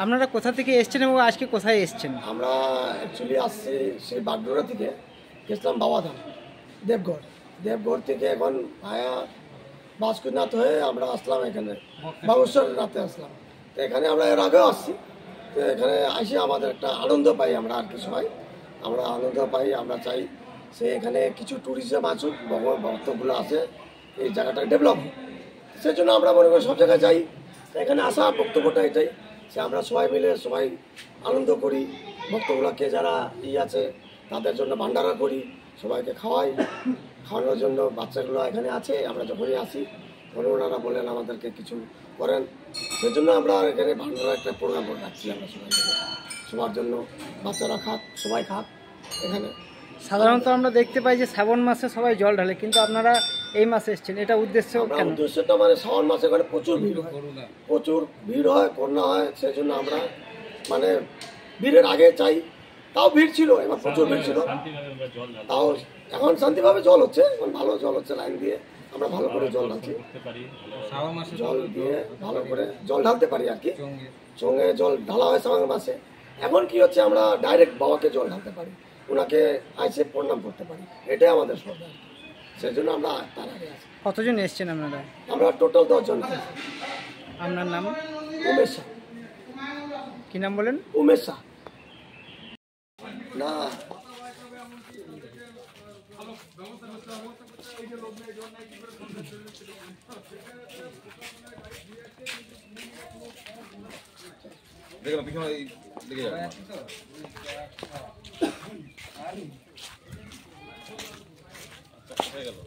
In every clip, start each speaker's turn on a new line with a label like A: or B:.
A: আপনারা কোথা থেকে এসেছেন এবং আজকে কোথায় এসেছেন?
B: আমরা অ্যাকচুয়ালি আসছি সেই বাগডোগরা থেকে, গেছিলাম বাবাধাম দেবগড় থেকে এখন ভায়া বাসুকিনাথ হয়ে আমরা আসলাম এখানে বাবুশ্বর রাতে আসলাম। তো এখানে আমরা এর আগেও আসছি। তো এখানে আসি আমাদের একটা আনন্দ পাই আমরা, আর কি সবাই আমরা আনন্দ পাই। আমরা চাই সে এখানে কিছু ট্যুরিজম আসুক, ভক্তগুলো আছে, এই জায়গাটা ডেভেলপ হোক। সেই জন্য আমরা মনে করি সব জায়গায় যাই। এখানে আসা বক্তব্যটা এটাই যে আমরা সবাই মিলে সবাই আনন্দ করি, ভক্তগুলোকে যারা আছে তাদের জন্য ভান্ডারা করি, সবাইকে খাওয়ানোর জন্য বাচ্চাগুলো এখানে আছে। আমরা যখনই আসি তখন ওনারা বলেন আমাদেরকে কিছু করেন, সেজন্য আমরা এখানে ভান্ডারা একটা প্রোগ্রাম করে রাখছি। আমরা সবার জন্য বাচ্চারা খাক, সবাই খাক এখানে।
A: সাধারণত আমরা দেখতে পাই যে শ্রাবণ মাসে সবাই জল ঢালে, কিন্তু আপনারা এই মাসে এসেছেন, এটা উদ্দেশ্য কেন?
B: উদ্দেশ্যটা মানে শ্রাবণ মাসে এখানে প্রচুর ভিড় হয়, করোনা হয়, সেই জন্য আমরা মানে ভিড়ের আগে চাই। তাও ভিড় ছিল, এবার প্রচুর ভিড় ছিল, তাও এখন শান্তিভাবে জল হচ্ছে, এখন ভালো জল হচ্ছে। লাইন দিয়ে আমরা ভালো করে জল ঢালছি, জল দিয়ে ভালো করে জল ঢালতে পারি আর কি। সঙ্গে জল ঢালা হয় শ্রাবণ মাসে। এখন কি হচ্ছে, আমরা ডাইরেক্ট বাবাকে জল ঢালতে পারি, ওনাকে আইসে প্রণাম করতে পারি, এটাই আমাদের শ্রদ্ধা। সেই জন্য আমরা তার আগে আছি।
A: কতজন এসেছেন আপনারা?
B: আমরা টোটাল 10 জন।
A: আপনার নাম?
B: উমেশ শাহ।
A: কি নাম বলেন?
B: উমেশ শাহ। না
C: দেখো পিছনে দিকে যাও। হয়ে গেল।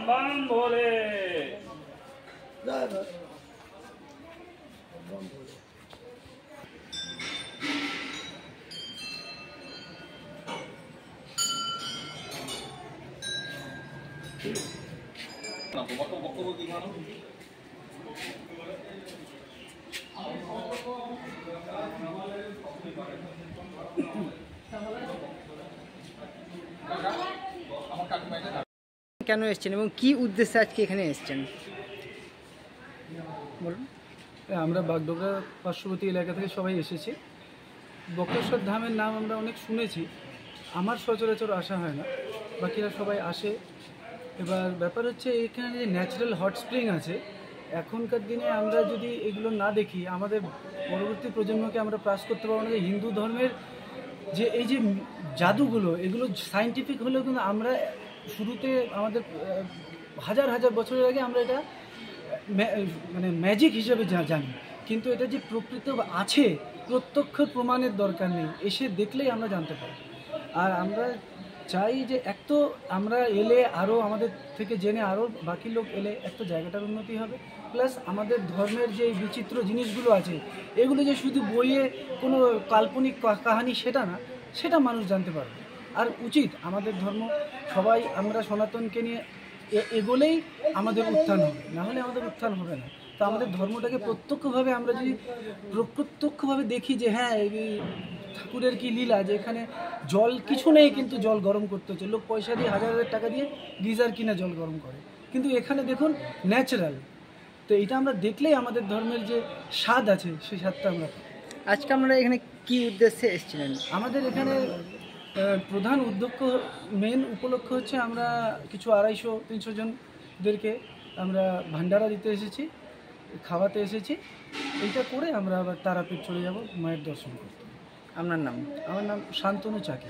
D: बम भोले
C: বক্তব্য কি জানো?
A: কেন এসেছেন এবং কি উদ্দেশ্যে আজকে এখানে এসেছেন বলুন।
E: আমরা বাগডোগরা পার্শ্ববর্তী এলাকা থেকে সবাই এসেছি। বক্রেশ্বর ধামের নাম আমরা অনেক শুনেছি, আমার সচরাচর আসা হয় না, বাকিরা সবাই আসে। এবার ব্যাপার হচ্ছে এখানে যে ন্যাচারাল হট স্প্রিং আছে, এখনকার দিনে আমরা যদি এগুলো না দেখি আমাদের পরবর্তী প্রজন্মকে আমরা পাস করতে পারবো না যে হিন্দু ধর্মের যে এই যে জাদুগুলো, এগুলো সায়েন্টিফিক হলেও কিন্তু আমরা শুরুতে আমাদের হাজার হাজার বছরের আগে আমরা এটা মানে ম্যাজিক হিসেবে জানি, কিন্তু এটা যে প্রকৃত আছে প্রত্যক্ষ প্রমাণের দরকার নেই, এসে দেখলেই আমরা জানতে পারি। আর আমরা চাই যে এক তো আমরা এলে আরও আমাদের থেকে জেনে আরও বাকি লোক এলে একটা জায়গাটার উন্নতি হবে, প্লাস আমাদের ধর্মের যে বিচিত্র জিনিসগুলো আছে এগুলো যে শুধু বইয়ে কোনো কাল্পনিক কাহিনী সেটা না, সেটা মানুষ জানতে পারবে। আর উচিত আমাদের ধর্ম সবাই আমরা সনাতনকে নিয়ে এগোলেই আমাদের উত্থান হবে, নাহলে আমাদের উত্থান হবে না। তো আমাদের ধর্মটাকে প্রত্যক্ষভাবে আমরা যদি প্রত্যক্ষভাবে দেখি যে হ্যাঁ এই ঠাকুরের কি লীলা, যে এখানে জল কিছু নেই কিন্তু জল গরম করতে হচ্ছে, লোক পয়সা দিয়ে হাজার হাজার টাকা দিয়ে গিজার কিনে জল গরম করে, কিন্তু এখানে দেখুন ন্যাচারাল। তো এটা আমরা দেখলেই আমাদের ধর্মের যে স্বাদ আছে সেই স্বাদটা আমরা।
A: আজকে আপনারা এখানে কি উদ্দেশ্যে এসেছিলেন?
E: আমাদের এখানে প্রধান মেন উপলক্ষ হচ্ছে আমরা কিছু 250-300 জনদেরকে আমরা ভান্ডারা দিতে এসেছি, খাওয়াতে এসেছি। এইটা করে আমরা আবার তারাপীঠ চলে যাব মায়ের দর্শন করতে।
A: আপনার নাম?
E: আমার নাম শান্তনু চাকি।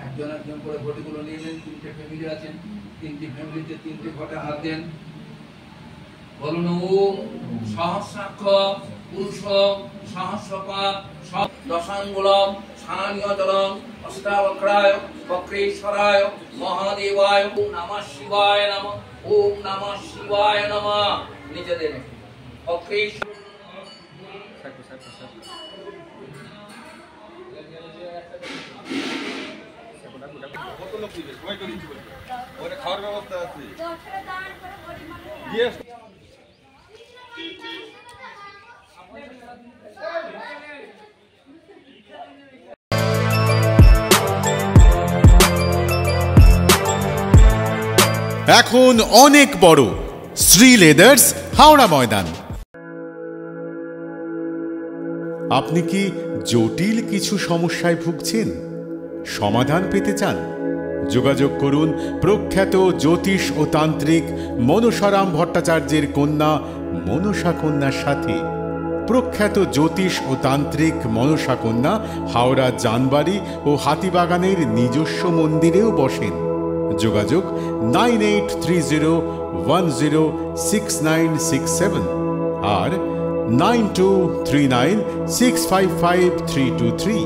F: একজন একজন করে ঘটিগুলো নিয়ে নেন। 3টে ফ্যামিলি আছেন, 3টি ফ্যামিলিতে 3টে ঘটে হাত দেন। বলুন ও সহস্রাক্ষ পুরুষং সহস্রপাদ দশাঙ্গুলম স্থানীয় জলম অষ্টাবক্রায় বক্রেশ্বরায় মহাদেবায় ওম নমঃ শিবায় নমঃ ওম নমঃ শিবায় নমঃ। নিজেদের বক্রেশ্বর
C: কত লোক দিবে সবাই তো দিচ্ছি বলছে ওখানে খাওয়ার ব্যবস্থা আছে দিয়ে
G: এখন অনেক বড় শ্রী লেদার্স হাওড়া ময়দান। আপনি কি জটিল কিছু সমস্যায় ভুগছেন, সমাধান পেতে চান? যোগাযোগ করুন প্রখ্যাত জ্যোতিষ ও তান্ত্রিক মনসারাম ভট্টাচার্যের কন্যা মনসা কন্যার সাথে। প্রখ্যাত জ্যোতিষ ও তান্ত্রিক মনসা কন্যা হাওড়া জানবাড়ি ও হাতিবাগানের নিজস্ব মন্দিরেও বসেন। যোগাযোগ 9830106967 আর 9239655323।